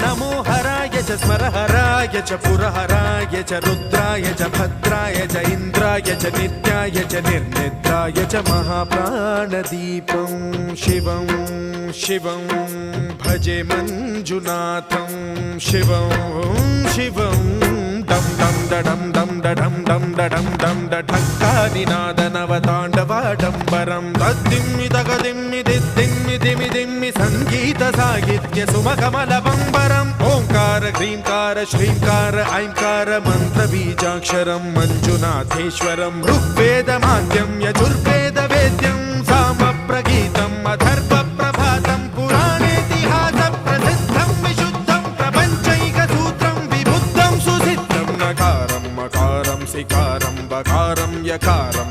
नमो हराय च स्मरहराय च पुरहराय च रुद्राय च भद्राय च इन्द्राय च नित्याय च निर्निद्राय च महाप्राणदीपं शिवं शिवं भजे मञ्जुनाथं शिवं शिवं डं डं डडं डं डडं डं डडं डं डढक्कानिनादनवताण्डवाडम्बरं तद्दिम्मि तगदिम्मि दिद्दिम्मि दिमि दिम्मि संगीत साहित्य सुमकमलबम्बरम् ओंकार ह्रींकार श्रींकार ऐंकार मन्त्रबीजाक्षरं मञ्जुनाथेश्वरं ऋग्वेदमाद्यं यजुर्वेद वेद्यं सामप्रगीतम् अथर्वप्रभातं पुराणेतिहास प्रसिद्धं विशुद्धं प्रपञ्चैकसूत्रं विबुद्धं सुसिद्धं नकारं मकारं सिकारं बकारं यकारं